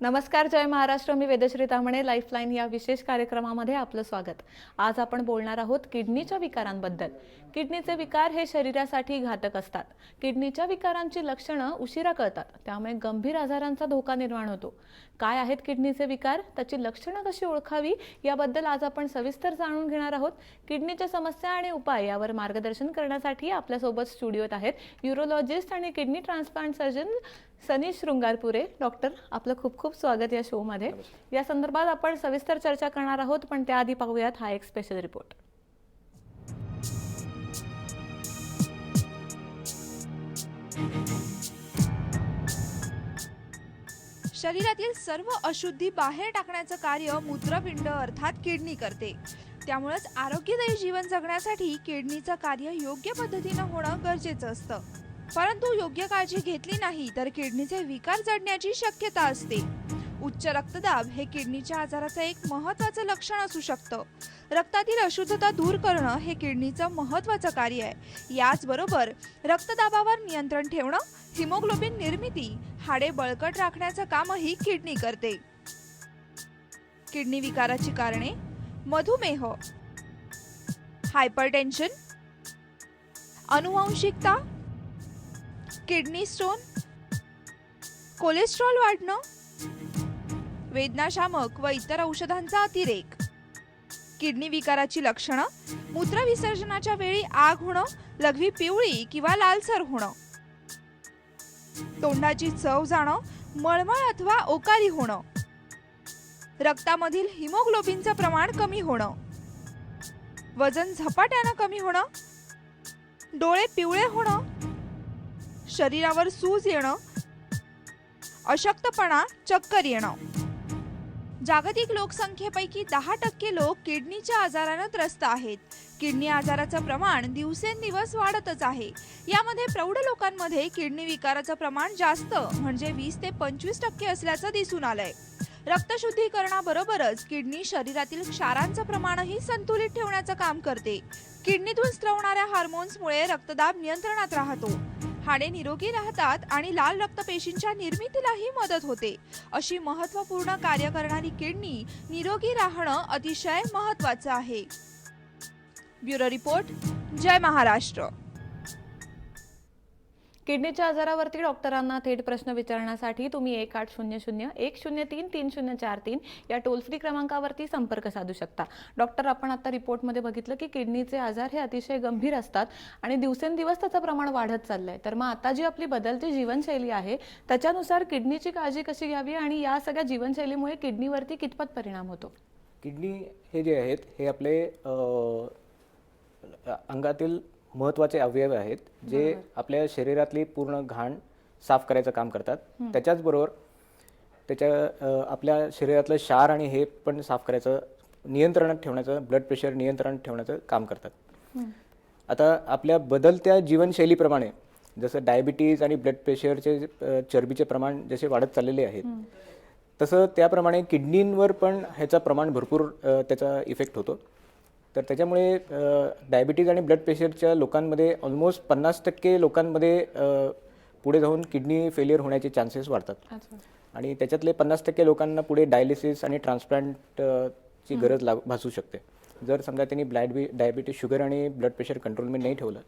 नमस्कार, जय महाराष्ट्र. मी वेदश्री तामणे. लाईफलाईन या विशेष कार्यक्रमामध्ये आपलं स्वागत. आज आपण बोलणार आहोत किडनीच्या विकारांबद्दल. किडनीचे विकार हे शरीरासाठी घातक असतात. किडनीच्या विकारांची लक्षणं उशिरा कळतात, त्यामुळे गंभीर आजारांचा धोका निर्माण होतो. काय आहेत किडनीचे विकार, त्याची लक्षणं कशी ओळखावी याबद्दल आज आपण सविस्तर जाणून घेणार आहोत. किडनीच्या समस्या आणि उपाय यावर मार्गदर्शन करण्यासाठी आपल्यासोबत स्टुडिओत आहेत यूरोलॉजिस्ट आणि kidney transplant surgeon Sanish Shringarpure. Doctor, आपलं खूप खूप स्वागत या शोमध्ये. या संदर्भात आपण सविस्तर चर्चा करणार आहोत, पण त्याआधी पाहूयात हा एक स्पेशल रिपोर्ट. शरीरातील सर्व अशुद्धी बाहेर टाकण्याचं कार्य मूत्रपिंड अर्थात किडनी करते. त्यामुळेच आरोग्यदायी जीवन जगण्यासाठी किडनीचं कार्य योग्य पद्धतीनं होणं गरजेचं असतं. परंतु योग्य काळजी घेतली नाही तर किडनीचे विकार जडण्याची शक्यता असते. उच्च रक्तदाब हे किडनीच्या आजाराचं एक महत्त्वाचं लक्षण असू शकतं. रक्तातील अशुद्धता दूर करणं हे किडनीचं महत्त्वाचं कार्य आहे. याचबरोबर रक्तदाबावर नियंत्रण ठेवणं, हिमोग्लोबिन निर्मिती, हाडे बळकट राखण्याचं कामही किडनी करते. किडनी विकाराची कारणे: मधुमेह, हायपरटेन्शन, अनुवांशिकता, किडनी स्टोन, कोलेस्ट्रॉल वाढणं, वेदनाशामक व इतर औषधांचा अतिरेक. किडनी विकाराची लक्षणं: मूत्रविसर्जनाच्या वेळी आग होणं, लघवी पिवळी किंवा लालसर होणं, तोंडाची चव जाणं, मळमळ अथवा ओकारी होणं, रक्तामधील हिमोग्लोबिनचं प्रमाण कमी होणं, वजन झपाट्यानं कमी होणं, डोळे पिवळे होणं, शरीरावर सूज येणं, अशक्तपणा, चक्कर येणं. जागतिक लोकसंख्येपैकी 10% लोक किडनीच्या आजारानं त्रस्त आहेत. किडनी आजाराचं प्रमाण दिवसेंदिवस वाढतच आहे. यामध्ये प्रौढ लोकांमध्ये किडनी विकाराचं प्रमाण जास्त म्हणजे 20 ते 25% असल्याचं दिसून आलंय. रक्तशुद्धीकरणाबरोबरच किडनी शरीरातील क्षारांचं प्रमाणही संतुलित ठेवण्याचं काम करते. किडनीतून स्त्रवणाऱ्या हार्मोन्समुळे रक्तदाब नियंत्रणात राहतो, हाडे निरोगी राहतात आणि लाल रक्तपेशींच्या निर्मितीलाही मदत होते. अशी महत्त्वपूर्ण कार्य करणारी किडनी निरोगी राहणं अतिशय महत्त्वाचं आहे. ब्युरो रिपोर्ट, जय महाराष्ट्र. किडनीच्या आजारावरती डॉक्टरांना थेट प्रश्न विचारण्यासाठी तुम्ही 1800-103-3043 या टोल फ्री क्रमांकावरती संपर्क साधू शकता. डॉक्टर, आपण आता रिपोर्टमध्ये बघितलं की किडनीचे आजार हे अतिशय गंभीर असतात आणि दिवसेंदिवस त्याचं प्रमाण वाढत चाललंय. तर मग आता जी आपली बदलती जीवनशैली आहे त्याच्यानुसार किडनीची काळजी कशी घ्यावी आणि या सगळ्या जीवनशैलीमुळे किडनीवरती कितपत परिणाम होतो? किडनी हे जे आहेत हे आपले अंगातील महत्त्वाचे अवयव आहेत जे आपल्या शरीरातली पूर्ण घाण साफ करायचं काम करतात. त्याच्याचबरोबर आपल्या शरीरातलं क्षार आणि हे पण साफ करायचं, नियंत्रणात ठेवण्याचं, ब्लड प्रेशर नियंत्रणात ठेवण्याचं काम करतात. आता आपल्या बदलत्या जीवनशैलीप्रमाणे जसं डायबिटीज आणि ब्लड प्रेशरचे चरबीचे प्रमाण जसे वाढत चाललेले आहेत तसं त्याप्रमाणे किडनींवर पण ह्याचं प्रमाण भरपूर त्याचा इफेक्ट होतो. तर त्याच्यामुळे डायबिटीज आणि ब्लड प्रेशरच्या लोकांमध्ये ऑलमोस्ट 50% लोकांमध्ये पुढे जाऊन किडनी फेलियर होण्याचे चान्सेस वाढतात. आणि त्याच्यातले 50% लोकांना पुढे डायलिसिस आणि ट्रान्सप्लांटची गरज भासू शकते. जर समजा त्यांनी डायबिटीज, शुगर आणि ब्लड प्रेशर कंट्रोलमध्ये नाही ठेवलं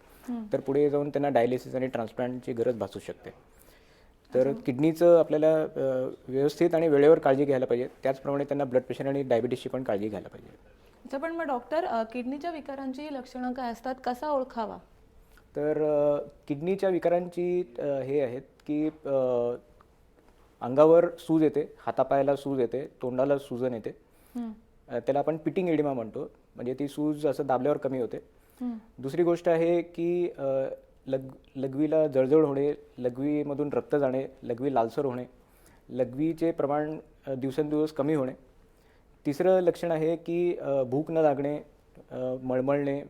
तर पुढे जाऊन त्यांना डायलिसिस आणि ट्रान्सप्लांटची गरज भासू शकते. तर किडनीचं आपल्याला व्यवस्थित आणि वेळेवर काळजी घ्यायला पाहिजे. त्याचप्रमाणे त्यांना ब्लड प्रेशर आणि डायबिटीसची पण काळजी घ्यायला पाहिजे. पण मग डॉक्टर, किडनीच्या विकारांची लक्षणं काय असतात, कसा ओळखावा? तर किडनीच्या विकारांची हे आहेत की अंगावर सूज येते, हातापायाला सूज येते, तोंडाला सूजन येते. त्याला आपण पिटिंग एडिमा म्हणतो, म्हणजे ती सूज असं दाबल्यावर कमी होते. दुसरी गोष्ट आहे की लघवीला जळजळ होणे, लघवीमधून रक्त जाणे, लघवी लालसर होणे, लघवीचे प्रमाण दिवसेंदिवस कमी होणे. तिसरं लक्षण आहे की भूक न लागणे, मळमळणे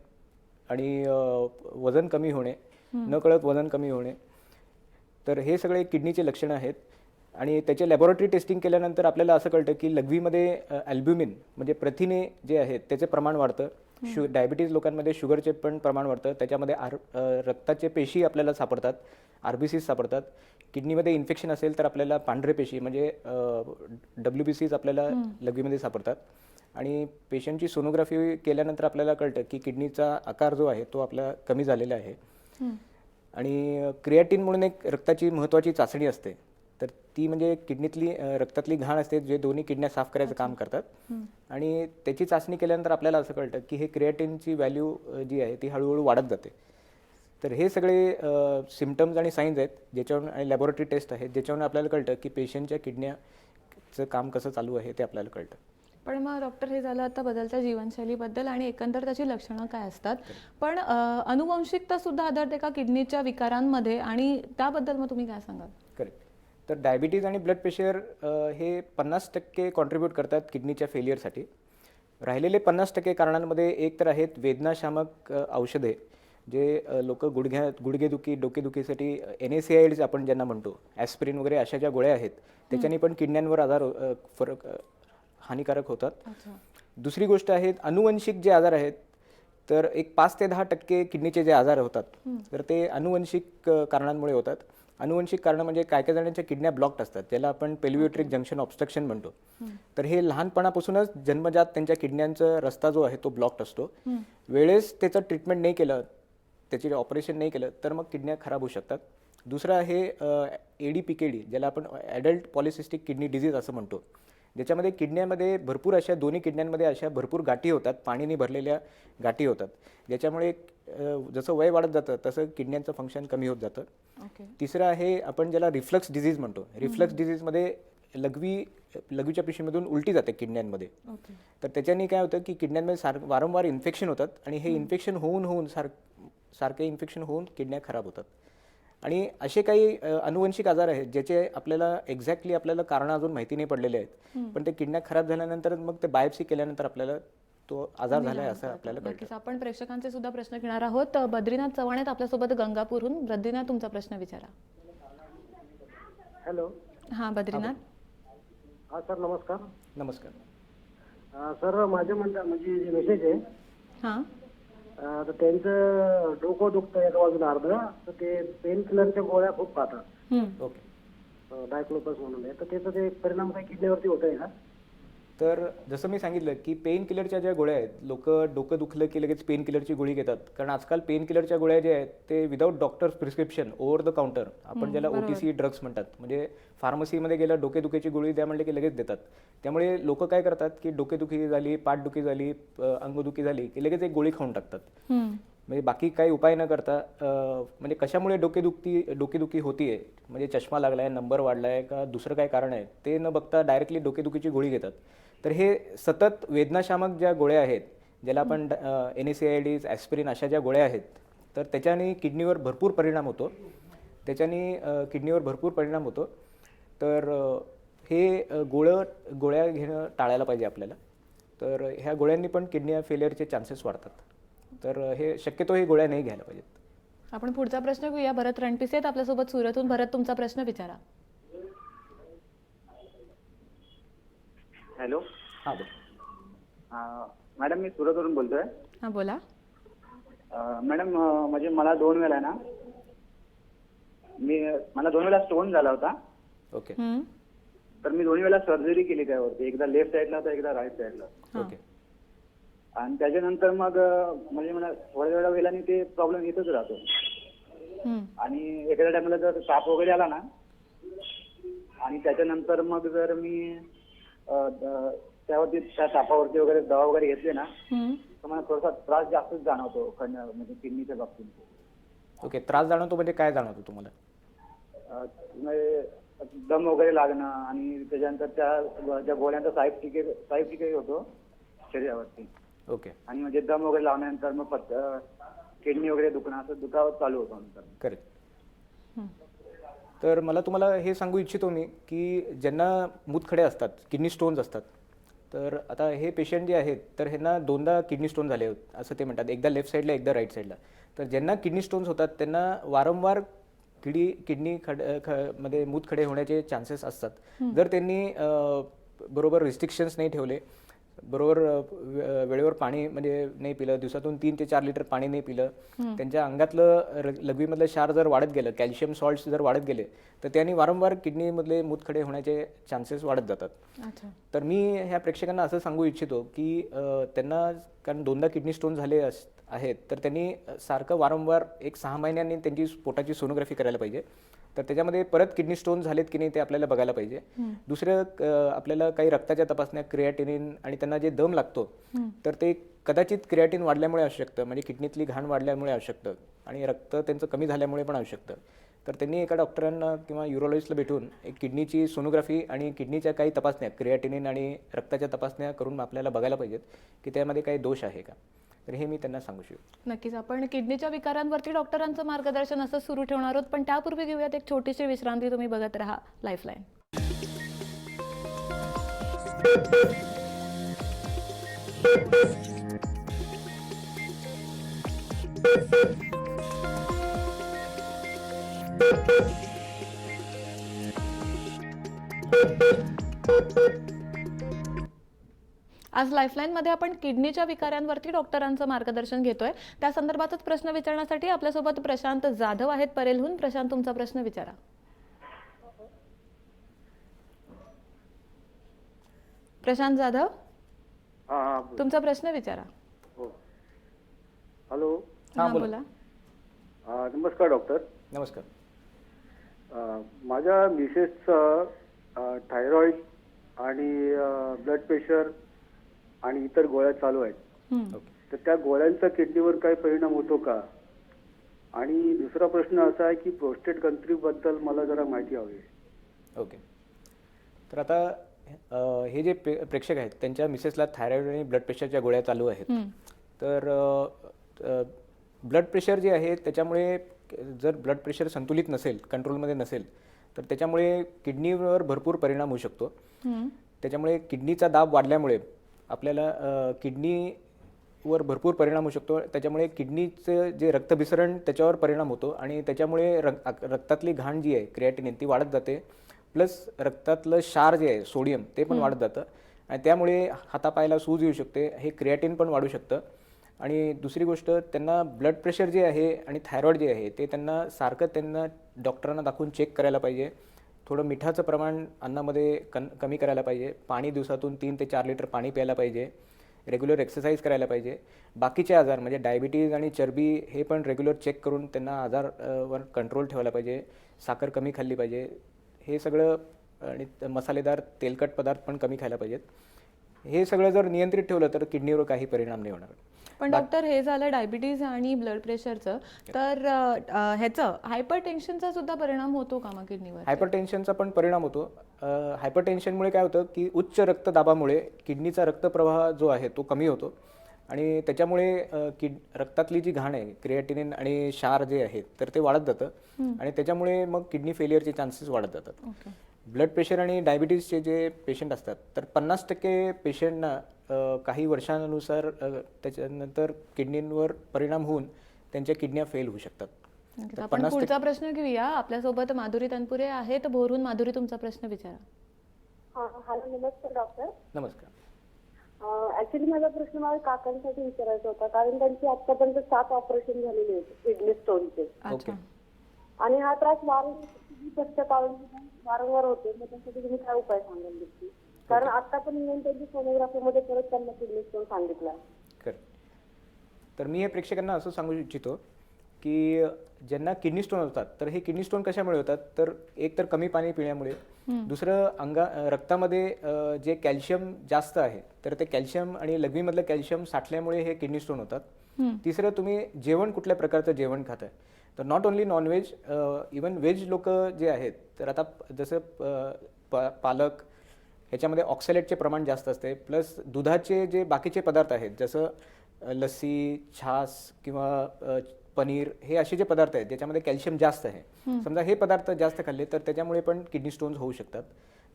आणि वजन कमी होणे, नकळत वजन कमी होणे. तर हे सगळे किडनीचे लक्षणं आहेत आणि त्याचे लॅबोरेटरी टेस्टिंग केल्यानंतर आपल्याला असं कळतं की लघवीमध्ये ॲल्ब्युमिन म्हणजे प्रथिने जे आहेत त्याचे प्रमाण वाढतं. डायबिटीज लोकांमध्ये शुगरचे पण प्रमाण वाढतं. त्याच्यामध्ये रक्ताचे पेशी आपल्याला सापडतात, RBCs सापडतात. किडनीमध्ये इन्फेक्शन असेल तर आपल्याला पांढरे पेशी म्हणजे WBCs आपल्याला लघवीमध्ये सापडतात. आणि पेशंटची सोनोग्राफी केल्यानंतर आपल्याला कळतं की किडनीचा आकार जो आहे तो आपला कमी झालेला आहे. आणि क्रिएटिन म्हणून एक रक्ताची महत्त्वाची चाचणी असते, तर ती म्हणजे किडनीतली रक्तातली घाण असते जे दोन्ही किडन्या साफ करायचं काम करतात. आणि त्याची चाचणी केल्यानंतर आपल्याला असं कळतं की हे क्रिएटिनची व्हॅल्यू जी आहे ती हळूहळू वाढत जाते. तर हे सगळे सिम्पटम्स आणि साईन्स आहेत ज्याच्यावरून आणि लॅबोरेटरी टेस्ट आहेत ज्याच्यावरून आपल्याला कळतं की पेशंटच्या किडन्याचं काम कसं चालू आहे ते आपल्याला कळतं. पण मग डॉक्टर हे झालं आता बदलत्या जीवनशैलीबद्दल आणि एकंदर त्याची लक्षणं काय असतात. पण अनुवंशिकता सुद्धा आढळते का किडनीच्या विकारांमध्ये आणि त्याबद्दल मग तुम्ही काय सांगाल? करेक्ट. तर डायबिटीज आणि ब्लड प्रेशर हे 50% कॉन्ट्रीब्यूट करतात किडनीच्या फेलियरसाठी. राहिलेले 50% कारणांमध्ये एक तर आहेत वेदनाशामक औषधे जे लोक गुडघेदुखी डोकेदुखीसाठी NSAIDs आपण ज्यांना म्हणतो, ॲस्पिरिन वगैरे अशा ज्या गोळ्या आहेत त्याच्याने पण किडन्यांवर फरक हानिकारक होतात. दुसरी गोष्ट आहे अनुवंशिक जे आजार आहेत, तर एक 5 ते 10% किडनीचे जे आजार होतात तर ते अनुवंशिक कारणांमुळे होतात. अनुवंशिक कारण म्हणजे काय काय जणांच्या किडन्या ब्लॉक्ड असतात ज्याला आपण पेल्वियोट्रिक जंक्शन ऑब्स्ट्रक्शन म्हणतो. तर हे लहानपणापासूनच जन्मजात त्यांच्या किडन्यांचा रस्ता जो आहे तो ब्लॉक्ड असतो. वेळेस त्याचं ट्रीटमेंट नाही केलं, त्याचे ऑपरेशन नाही केलं तर मग किडन्या खराब होऊ शकतात. दुसरं आहे ADPKD ज्याला आपण ॲडल्ट पॉलिसिस्टिक किडनी डिजीज असं म्हणतो, ज्याच्यामध्ये किडन्यामध्ये भरपूर अशा दोन्ही किडन्यांमध्ये अशा भरपूर गाठी होतात, पाणीने भरलेल्या गाठी होतात, ज्याच्यामुळे जसं वय वाढत जातं तसं किडन्यांचं फंक्शन कमी होत जातं. तिसरं आहे आपण ज्याला रिफ्लक्स डिझीज म्हणतो. रिफ्लक्स डिझीजमध्ये लघवीच्या पिशवीमधून उलटी जाते किडन्यांमध्ये. तर त्याच्याने काय होतं की किडन्यांमध्ये वारंवार इन्फेक्शन होतात आणि हे इन्फेक्शन होऊन सारखे इन्फेक्शन होऊन किडन्या खराब होतात. आणि असे काही अनुवंशिक आजार आहेत ज्याचे आपल्याला एक्झॅक्टली आपल्याला कारण अजून माहिती नाही पडलेले आहेत, पण ते किडन्या खराब झाल्यानंतर मग ते बायोप्सी केल्यानंतर आपल्याला तो आजार झाला आहे असं आपल्याला कळतं. आपण प्रेक्षकांचे सुद्धा प्रश्न घेणार आहोत. बद्रीनाथ चव्हाण आहेत आपल्यासोबत गंगापूरहून. बद्रीनाथ, तुमचा प्रश्न विचारा. हॅलो. हां बद्रीनाथ. हा सर, नमस्कार. नमस्कार. सर, माझे म्हणजे जे मेसेज आहे हां तर त्यांचं डोकं दुखतं एका बाजूला अर्ध, तर ते पेन किलरच्या गोळ्या खूप खातात. ओके. डायक्लोपस म्हणून आहे, तर त्याचा ते परिणाम काही किडनीवरती होत आहे का? तर जसं मी सांगितलं की पेन किलरच्या ज्या गोळ्या आहेत, लोक डोकं दुखलं की लगेच पेन किलरची गोळी घेतात. कारण आजकाल पेन किलरच्या गोळ्या ज्या आहेत ते without doctors prescription over the counter, आपण ज्याला OTC ड्रग्स म्हणतात, म्हणजे फार्मसीमध्ये गेलं डोकेदुखीची गोळी द्या म्हणले की लगेच देतात. त्यामुळे लोक काय करतात की डोकेदुखी झाली, पाठदुखी झाली, अंगदुखी झाली की लगेच एक गोळी खाऊन टाकतात. म्हणजे बाकी काही उपाय न करता म्हणजे कशामुळे डोकेदुखी होतीये, म्हणजे चष्मा लागलाय, नंबर वाढलाय का दुसरं काय कारण आहे ते न बघता डायरेक्टली डोकेदुखीची गोळी घेतात. तर हे सतत वेदनाशामक ज्या गोळ्या आहेत ज्याला आपण NSAIDs, ॲस्पिरिन अशा ज्या गोळ्या आहेत, तर त्याच्याने किडनीवर भरपूर परिणाम होतो. तर हे गोळ्या घेणं टाळायला पाहिजे आपल्याला. तर ह्या गोळ्यांनी पण किडनी फेलियरचे चान्सेस वाढतात. तर हे शक्यतो हे गोळ्या नाही घ्यायला पाहिजेत. आपण पुढचा प्रश्न घेऊया. भरत रणपिसे आहेत आपल्यासोबत सुरतहून. भरत, तुमचा प्रश्न विचारा. हॅलो. हां बोल. मॅडम, मी सुरतवरून बोलतोय. हां बोला. मॅडम, म्हणजे मला 2 वेळा ना मला 2 वेळा स्टोन झाला होता. ओके. तर मी 2 वेळा सर्जरी केली त्यावरती. एकदा लेफ्ट साईडला होता, एकदा राईट साईडला. ओके. आणि त्याच्यानंतर मग म्हणजे मला थोड्या वेळाने ते प्रॉब्लेम येतच राहतो. आणि एखाद्या टाइमला जर ताप वगैरे आला ना, आणि त्याच्यानंतर मग जर मी त्यावरती त्या तापावरती वगैरे दवा वगैरे घेतली ना, तर मला थोडासा त्रास जास्तच जाणवतो म्हणजे किडनीच्या बाबतीत. ओके. त्रास जाणवतो म्हणजे काय जाणवतो तुम्हाला? म्हणजे दम वगैरे लागणं आणि त्याच्यानंतर ज्या गोळ्यांचा साईड इफेक्ट होतो शरीरावरती. ओके. आणि म्हणजे दम वगैरे लावल्यानंतर मग किडनी वगैरे दुखणं असं दुखावत चालू होतं नंतर. करेक्ट. तर मला तुम्हाला हे सांगू इच्छितो मी की ज्यांना मूतखडे असतात, किडनी स्टोन्स असतात, तर आता हे पेशंट जे आहेत तर ह्यांना 2दा किडनी स्टोन झाले असं ते म्हणतात. एकदा लेफ्ट साईडला, एकदा राईट साईडला. तर ज्यांना किडनी स्टोन्स होतात त्यांना वारंवार किडनी मध्ये मूतखडे होण्याचे चान्सेस असतात जर त्यांनी बरोबर रिस्ट्रिक्शन्स नाही ठेवले, बरोबर वेळेवर पाणी म्हणजे नाही पिलं, दिवसातून 3 ते 4 लिटर पाणी नाही पिलं, त्यांच्या अंगातलं लघवीमधलं क्षार जर वाढत गेलं, कॅल्शियम सॉल्ट्स जर वाढत गेले तर त्यांनी वारंवार किडनीमधले मूतखडे होण्याचे चान्सेस वाढत जातात. अच्छा. तर मी ह्या प्रेक्षकांना असं सांगू इच्छितो की त्यांना, कारण 2दा किडनी स्टोन झाले आहेत, तर त्यांनी सारखं वारंवार 6 महिन्यांनी त्यांची पोटाची सोनोग्राफी करायला पाहिजे. तर त्याच्यामध्ये परत किडनी स्टोन झालेत की नाही ते आपल्याला बघायला पाहिजे. दुसरं आपल्याला काही रक्ताच्या तपासण्या, क्रिएटिनिन आणि त्यांना जे दम लागतो तर ते कदाचित क्रिएटिन वाढल्यामुळे असू शकतं, म्हणजे किडनीतली घाण वाढल्यामुळे असू शकतं आणि रक्त त्यांचं कमी झाल्यामुळे पण असू शकतं. तर त्यांनी एका डॉक्टरांना किंवा युरोलॉजिस्टला भेटून एक किडनीची सोनोग्राफी आणि किडनीच्या काही तपासण्या, क्रिएटिनिन आणि रक्ताच्या तपासण्या करून आपल्याला बघायला पाहिजेत की त्यामध्ये काही दोष आहे का. तर हे मी त्यांना सांगू शकतो. नक्कीच आपण किडनीच्या विकारांवरती डॉक्टरांचं मार्गदर्शन असं सुरू ठेवणार आहोत, पण त्यापूर्वी घेऊयात एक छोटीशी विश्रांती. तुम्ही बघत राहा लाईफलाईन. आज लाईफलाईनमध्ये आपण किडनीच्या विकारांवरती डॉक्टरांचं मार्गदर्शन घेतोय. त्या संदर्भातच प्रश्न विचारण्यासाठी आपल्यासोबत प्रशांत जाधव आहेत परेलहून. प्रशांत, तुमचा प्रश्न विचारा. प्रशांत जाधव, हा तुमचा प्रश्न विचारा. हो. हॅलो. हा, बोला. नमस्कार डॉक्टर. नमस्कार. माझ्या मिसेसचं थायरॉइड आणि ब्लड प्रेशर आणि इतर गोळ्या चालू आहेत. तर त्या गोळ्यांचा किडनीवर काही परिणाम होतो का? आणि दुसरा प्रश्न असा आहे की प्रोस्टेट ग्रंथीबद्दल मला जरा माहिती हवी आहे. ओके. तर आता हे जे प्रेक्षक आहेत त्यांच्या मिसेसला थायरॉइड आणि ब्लड प्रेशरच्या गोळ्या चालू आहेत. तर ब्लड प्रेशर जे आहे त्याच्यामुळे जर ब्लड प्रेशर संतुलित नसेल, कंट्रोलमध्ये नसेल, तर त्याच्यामुळे किडनीवर भरपूर परिणाम होऊ शकतो. त्याच्यामुळे किडनीचा दाब वाढल्यामुळे आपल्याला किडनीवर भरपूर परिणाम होऊ शकतो. त्याच्यामुळे किडनीचं जे रक्तभिसरण त्याच्यावर परिणाम होतो आणि त्याच्यामुळे रक्तातली घाण जी आहे क्रिएटिनिन ती वाढत जाते. प्लस रक्तातलं क्षार जे आहे सोडियम ते पण वाढत जातं आणि त्यामुळे हातापायाला सूज येऊ शकते. हे क्रिएटिन पण वाढू शकतं. आणि दुसरी गोष्ट, त्यांना ब्लड प्रेशर जे आहे आणि थायरॉइड जे आहे ते त्यांना सारखं डॉक्टरांना दाखवून चेक करायला पाहिजे. थोडं मिठाचं प्रमाण अन्नामध्ये कमी करायला पाहिजे. पाणी दिवसातून 3 ते 4 लिटर पाणी प्यायला पाहिजे. रेग्युलर एक्सरसाइज करायला पाहिजे. बाकीचे आजार म्हणजे डायबिटीज आणि चरबी हे पण रेग्युलर चेक करून त्यांना आजारवर कंट्रोल ठेवायला पाहिजे. साखर कमी खाल्ली पाहिजे. हे सगळं आणि मसालेदार तेलकट पदार्थ पण कमी खायला पाहिजेत. हे सगळं जर नियंत्रित ठेवलं तर किडनीवर काही परिणाम नाही होणार. पण डॉक्टर, हे झालं डायबिटीज आणि ब्लड प्रेशरचं, तर ह्याचं हायपर टेन्शनचा सुद्धा परिणाम होतो का मग किडनीवर? हायपर टेन्शनचा पण परिणाम होतो. हायपर टेन्शनमुळे काय होतं की उच्च रक्तदाबामुळे किडनीचा रक्तप्रवाह जो आहे तो कमी होतो आणि त्याच्यामुळे रक्तातली जी घाण आहे क्रिएटिनिन आणि क्षार जे आहेत तर ते वाढत जातं आणि त्याच्यामुळे मग किडनी फेलियरचे चान्सेस वाढत जातात. ब्लड प्रेशर आणि डायबिटीजचे जे पेशंट असतात तर 50% पेशंटना काही वर्षांनुसार त्याच्यानंतर किडनींवर परिणाम होऊन त्यांच्या किडन्या फेल होऊ शकतात. आपण पुढचा प्रश्न घेऊया. आपल्यासोबत माधुरी तनपुरे आहेत भोरून. माधुरी, तुमचा प्रश्न विचारा. हॅलो, नमस्कार डॉक्टर. नमस्कार. ऍक्च्युली माझा प्रश्न माझ्या काकांसाठी विचारायचा होता, कारण त्यांची आतापर्यंत 7 ऑपरेशन झालेले आहेत किडनी स्टोनचे. ओके. आणि हा त्रास वारंवार होतो. मग त्यासाठी तुम्ही काय उपाय सांगाल नक्की? कारण आता पण येऊन त्यांची सोनोग्राफी मध्ये परत त्यांना किडनी स्टोन सांगितला. तर मी हे प्रेक्षकांना असं सांगू इच्छितो की ज्यांना किडनी स्टोन होतात तर हे किडनी स्टोन कशामुळे होतात, तर एक तर कमी पाणी पिण्यामुळे, दुसरं रक्तामध्ये जे कॅल्शियम जास्त आहे तर ते कॅल्शियम आणि लघवीमधलं कॅल्शियम साठल्यामुळे हे किडनी स्टोन होतात. तिसरं, तुम्ही जेवण कुठल्या प्रकारचं जेवण खाताय. तर not only nonveg, even veg लोक जे आहेत तर आता जसं पालक ह्याच्यामध्ये ऑक्सॅलेटचे प्रमाण जास्त असते. प्लस दुधाचे जे बाकीचे पदार्थ आहेत जसं लस्सी, छास किंवा पनीर, हे असे जे पदार्थ आहेत ज्याच्यामध्ये कॅल्शियम जास्त आहे, समजा हे पदार्थ जास्त खाल्ले तर त्याच्यामुळे पण किडनी स्टोन्स होऊ शकतात.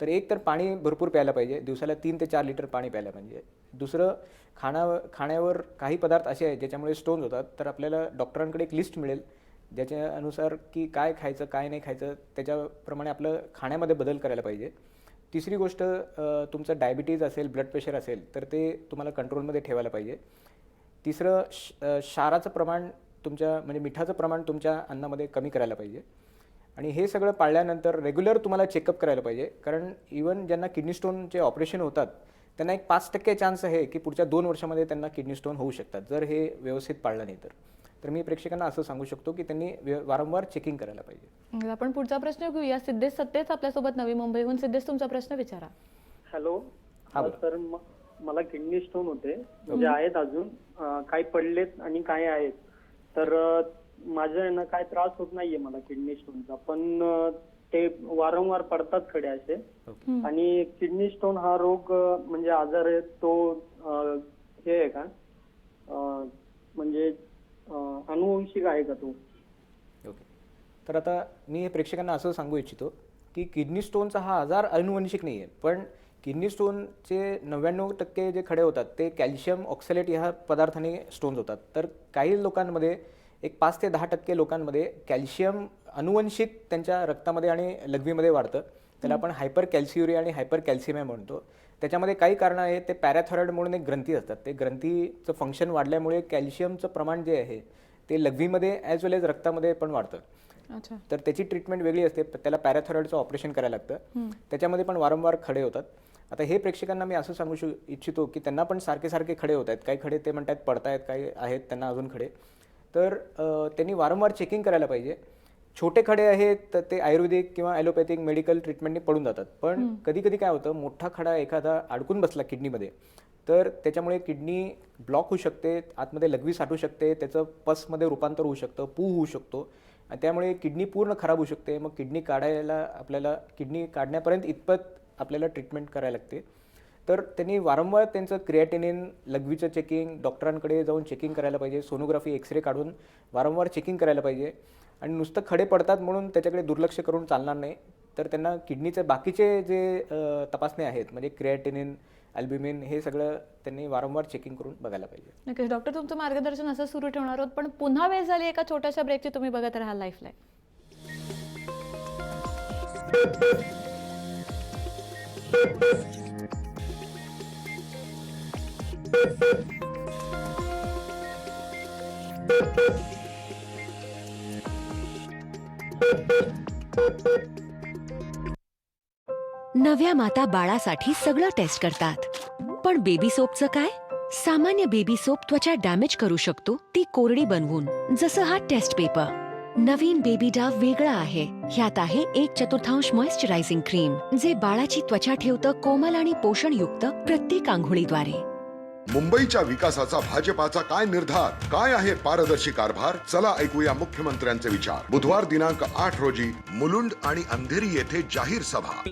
तर एक तर पाणी भरपूर प्यायला पाहिजे. दिवसाला 3 ते 4 लिटर पाणी प्यायला पाहिजे. दुसरं, खाण्यावर काही पदार्थ असे आहेत ज्याच्यामुळे स्टोन्स होतात तर आपल्याला डॉक्टरांकडे एक लिस्ट मिळेल ज्याच्या अनुसार की काय खायचं काय नाही खायचं त्याच्याप्रमाणे आपलं खाण्यामध्ये बदल करायला पाहिजे. तिसरी गोष्ट तुमचं डायबिटीज असेल, ब्लड प्रेशर असेल तर ते तुम्हाला कंट्रोलमध्ये ठेवायला पाहिजे. तिसरं क्षाराचं प्रमाण तुमच्या म्हणजे मिठाचं प्रमाण तुमच्या अन्नामध्ये कमी करायला पाहिजे. आणि हे सगळं पाळल्यानंतर रेग्युलर तुम्हाला चेकअप करायला पाहिजे. कारण इवन ज्यांना किडनी स्टोनचे ऑपरेशन होतात त्यांना एक 5% चान्स आहे की पुढच्या 2 वर्षामध्ये त्यांना किडनी स्टोन होऊ शकतात जर हे व्यवस्थित पाळलं नाही तर. तर मी प्रेक्षकांना असं सांगू शकतो की त्यांनी वारंवार चेकिंग करायला पाहिजे. मग आपण पुढचा प्रश्न घेऊया. सिद्धेश सत्तेच आपल्यासोबत नवी मुंबईहून. सिद्धेश, तुमचा प्रश्न विचारा. हॅलो. हा, बोला. सर मला किडनी स्टोन होते, म्हणजे आहेत अजून, काही पडलेत आणि काही आहेत. तर माझं आहे ना काय त्रास होत नाहीये मला किडनी स्टोनचा, पण ते वारंवार पडतात खडे असे. आणि किडनी स्टोन हा रोग म्हणजे आजार आहे तो हे आहे का, म्हणजे अनुवंशिक आहे का तो? ओके. तर आता मी हे प्रेक्षकांना असं सांगू इच्छितो की किडनी स्टोनचा हा आजार अनुवंशिक नाही आहे, पण किडनी स्टोनचे 99% जे खडे होतात ते कॅल्शियम ऑक्सलेट ह्या पदार्थाने स्टोन्स होतात. तर काही लोकांमध्ये एक 5 ते 10% लोकांमध्ये कॅल्शियम अनुवंशिक त्यांच्या रक्तामध्ये आणि लघवीमध्ये वाढतं. त्याला आपण हायपर कॅल्सियुरिया आणि हायपर कॅल्सिमिया म्हणतो. त्याच्यामध्ये काही कारणं आहेत. ते पॅराथॉराइड म्हणून एक ग्रंथी असतात. ते ग्रंथीचं फंक्शन वाढल्यामुळे कॅल्शियमचं प्रमाण जे आहे ते लघवीमध्ये ॲज वेल एज रक्तामध्ये पण वाढतं. अच्छा. तर त्याची ट्रीटमेंट वेगळी असते. त्याला पॅराथॉराइडचं ऑपरेशन करायला लागतं. त्याच्यामध्ये पण वारंवार खडे होतात. आता हे प्रेक्षकांना मी असं सांगू इच्छितो की त्यांना पण सारखे खडे होत आहेत. काही खडे ते म्हणतात पडतायत, काही आहेत त्यांना अजून खडे. तर त्यांनी वारंवार चेकिंग करायला पाहिजे. छोटे खडे आहेत तर ते आयुर्वेदिक किंवा ॲलोपॅथिक मेडिकल ट्रीटमेंटने पडून जातात. पण कधी कधी काय होतं, मोठा खडा एखादा अडकून बसला किडनीमध्ये तर त्याच्यामुळे किडनी ब्लॉक होऊ शकते, आतमध्ये लघवी साठू शकते, त्याचं पसमध्ये रूपांतर होऊ शकतं, पू होऊ शकतो आणि त्यामुळे किडनी पूर्ण खराब होऊ शकते. मग किडनी काढायला आपल्याला किडनी काढण्यापर्यंत इतपत आपल्याला ट्रीटमेंट करायला लागते. तर त्यांनी वारंवार त्यांचं क्रिएटिनिन, लघवीचं चेकिंग, डॉक्टरांकडे जाऊन चेकिंग करायला पाहिजे. सोनोग्राफी, एक्सरे काढून वारंवार चेकिंग करायला पाहिजे. आणि नुसतं खडे पडतात म्हणून त्याच्याकडे दुर्लक्ष करून चालणार नाही. तर त्यांना किडनीचे बाकीचे जे तपासणे आहेत म्हणजे क्रिएटिनिन, अल्ब्युमिन हे सगळं त्यांनी वारंवार चेकिंग करून बघायला पाहिजे. नक्कीच डॉक्टर, तुमचं मार्गदर्शन असं सुरू ठेवणार आहोत. पण पुन्हा वेळ झाली एका छोट्याशा ब्रेकची. तुम्ही बघत राहा लाईफलाईन. नव्या माता बाळासाठी सगळं टेस्ट करतात, पण बेबी सोपचं काय? सामान्य बेबी सोप त्वचा डॅमेज करू शकतो ती कोरडी बनवून, जसं हा टेस्ट पेपर. नवीन बेबी डाव वेगळा आहे. ह्यात आहे 1/4 मॉइश्चरायझिंग क्रीम जे बाळाची त्वचा ठेवतं कोमल आणि पोषणयुक्त प्रत्येक आंघोळीद्वारे. मुंबईच्या विकासाचा भाजपाचा काय निर्धार, काय आहे पारदर्शी कारभार? चला ऐकूया मुख्यमंत्र्यांचे विचार. बुधवार दिनांक 8 रोजी मुलुंड आणि अंधेरी येथे जाहीर सभा.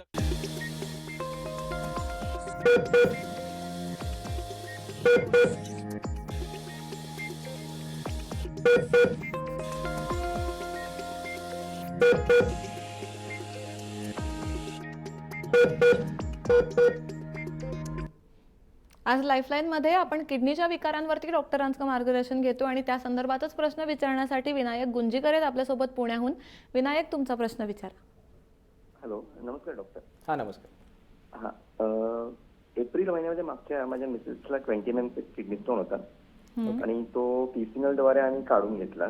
आज लाईफलाईनमध्ये आपण किडनीच्या विकारांवरती डॉक्टरांचं मार्गदर्शन घेतो आणि त्या संदर्भातच प्रश्न विचारण्यासाठी विनायक गुंजीकर आहेत आपल्यासोबत पुण्याहून. विनायक, तुमचा प्रश्न विचारा. हॅलो, नमस्कार डॉक्टर. हां, नमस्कार. हां, एप्रिल महिन्यामध्ये मागच्या माझ्या मिसेसला 20 mm किडनी स्टोन होता आणि तो पीसीएल आम्ही काढून घेतला.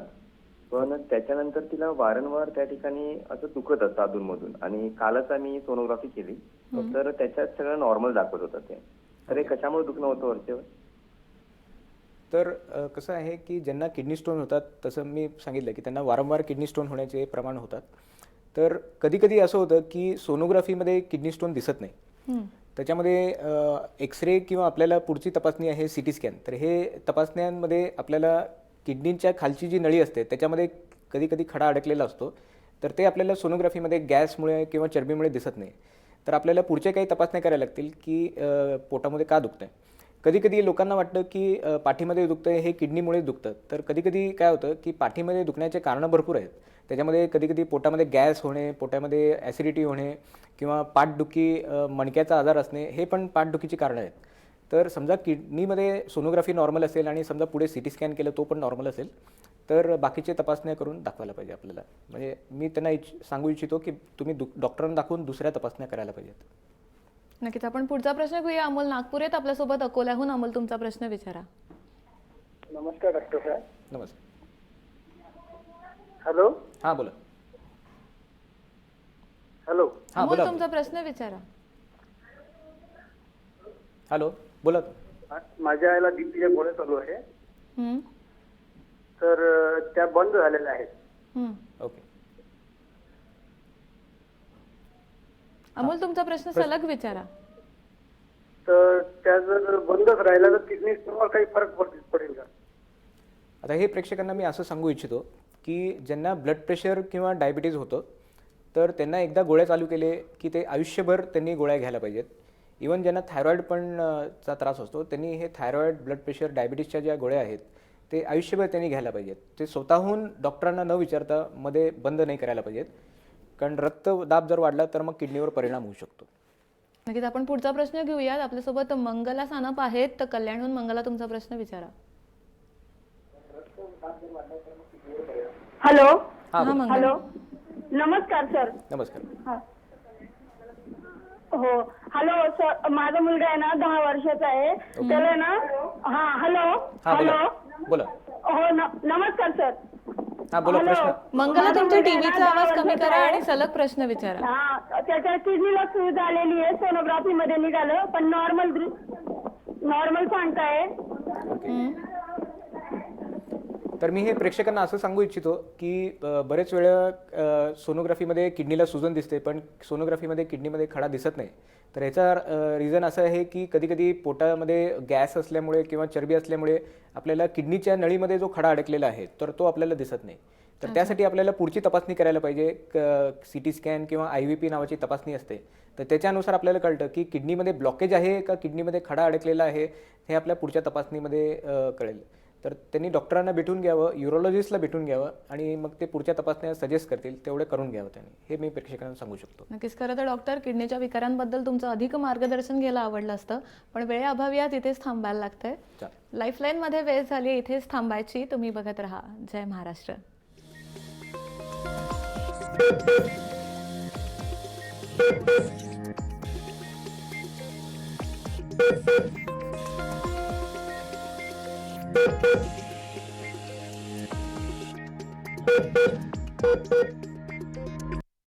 पण त्याच्यानंतर तिला वारंवार त्या ठिकाणी असं दुखत असतं अधूनमधून आणि कालच आम्ही सोनोग्राफी केली तर त्याच्यात सगळं नॉर्मल दाखवत होतं ते. तर हे कशामुळे दुखणं होतं वरचेवर? तर कसं आहे की ज्यांना किडनी स्टोन होतात तसं मी सांगितलं की त्यांना वारंवार किडनी स्टोन होण्याचे प्रमाण होतात. तर कधी कधी असं होतं की सोनोग्राफीमध्ये किडनी स्टोन दिसत नाही. त्याच्यामध्ये एक्सरे किंवा आपल्याला पुढची तपासणी आहे CT स्कॅन. तर हे तपासण्यांमध्ये आपल्याला किडनीच्या खालची जी नळी असते त्याच्यामध्ये कधी कधी खडा अडकलेला असतो. तर ते आपल्याला सोनोग्राफीमध्ये गॅसमुळे किंवा चरबीमुळे दिसत नाही. तर आपल्याला पुढच्या काही तपासण्या करायला लागतील की पोटामध्ये का दुखतं आहे. कधी कधी लोकांना वाटतं की पाठीमध्ये दुखतं आहे हे किडनीमुळे दुखतं. तर कधी कधी काय होतं की पाठीमध्ये दुखण्याचे कारणं भरपूर आहेत. त्याच्यामध्ये कधी कधी पोटामध्ये गॅस होणे, पोटामध्ये ॲसिडिटी होणे किंवा पाठदुखी, मणक्याचा आजार असणे हे पण पाठदुखीची कारणं आहेत. तर समजा किडनीमध्ये सोनोग्राफी नॉर्मल असेल आणि समजा पुढे CT स्कॅन केलं तो पण नॉर्मल असेल तर बाकीचे तपासण्या करून दाखवायला पाहिजे आपल्याला. म्हणजे मी त्यांना सांगू इच्छितो की तुम्ही डॉक्टरांना दाखवून दुसऱ्या तपासण्या करायला पाहिजेत. नक्कीच. आपण पुढचा प्रश्न घेऊया. अमोल नागपूर आहेत आपल्यासोबत अकोल्याहून. अमोल, तुमचा प्रश्न विचारा. नमस्कार डॉक्टर साहेब. नमस्कार. हॅलो. हां बोला. हॅलो. हां अमोल, बोला. तुमचा प्रश्न विचारा. हॅलो बोला. माझ्या आईला बीपीच्या गोळ्या चालू आहे, हम्म, तर त्या बंद झालेल्या आहेत. हम्म. ओके. अमोल, तुमचा प्रश्न सलग विचारा. तर त्या जर बंदच राहिल्या तर किडनी स्टोनवर काही फरक पडेल का? आता हे प्रेक्षकांना मी असं सांगू इच्छितो की ज्यांना ब्लड प्रेशर किंवा डायबिटीज होतं तर त्यांना एकदा गोळ्या चालू केले की ते आयुष्यभर त्यांनी गोळ्या घ्यायला पाहिजेत. इवन ज्यांना थायरॉईड चा त्रास असतो त्यांनी हे थायरॉईड, ब्लड प्रेशर, डायबिटीजच्या ज्या गोळ्या आहेत ते आयुष्यभर त्यांनी घ्यायला पाहिजेत. ते स्वतःहून डॉक्टरांना न विचारता मध्ये बंद नाही करायला पाहिजेत, कारण रक्तदाब जर वाढला तर मग किडनीवर परिणाम होऊ शकतो. नक्कीच. आपण पुढचा प्रश्न घेऊयात. आपल्यासोबत मंगला सानप आहेत, तर कल्याणहून. मंगला, तुमचा प्रश्न विचारा. हॅलो. हां बोला. मंगला. हॅलो. नमस्कार सर. नमस्कार. हो. हॅलो सर, माझा मुलगा आहे ना 10 वर्षाचा आहे. त्याला ना हॅलो. हां हॅलो. बोला. बोला. हो नमस्कार सर. हां बोला. हॅलो. प्रश्न. मंगला, तुमच्या माझा मुलगा आहे टीव्हीचा ना, आवाज 10 कमी करा वर्षाचा आणि आहे. सलग प्रश्न विचारा. हा, त्याच्या किडनीला सूज आलेली आहे. सोनोग्राफी मध्ये निघालं, पण नॉर्मल सांगताय. तर मी हे प्रेक्षकांना असं सांगू इच्छितो की बरेच वेळा सोनोग्राफीमध्ये किडनीला सुजन दिसते पण सोनोग्राफीमध्ये किडनीमध्ये खडा दिसत नाही. तर याचा रिझन असं आहे की कधीकधी पोटामध्ये गॅस असल्यामुळे किंवा चरबी असल्यामुळे आपल्याला किडनीच्या नळीमध्ये जो खडा अडकलेला आहे तर तो आपल्याला दिसत नाही. तर त्यासाठी आपल्याला पुढची तपासणी करायला पाहिजे. CT स्कॅन किंवा IVP नावाची तपासणी असते. तर त्याच्यानुसार आपल्याला कळतं की किडनीमध्ये ब्लॉकेज आहे का किडनीमध्ये खडा अडकलेला आहे, हे आपल्या पुढच्या तपासणीमध्ये कळेल. तर त्यांनी डॉक्टरांना भेटून घ्यावं, युरोलॉजिस्टला भेटून घ्यावं आणि मग ते पुढच्या तपासण्या सजेस्ट करतील तेवढे करून घ्यावं त्यांनी. हे मी प्रेक्षकांना सांगू शकतो. नक्कीच. खरं तर डॉक्टर, किडनीच्या विकारांबद्दल तुमचं अधिक मार्गदर्शन घ्यायला आवडलं असतं, पण वेळेअभावी आज इथेच थांबायला लागतंय. लाईफलाईनमध्ये वेळ झाली इथेच थांबायची. तुम्ही बघत राहा जय महाराष्ट्र. Thank you.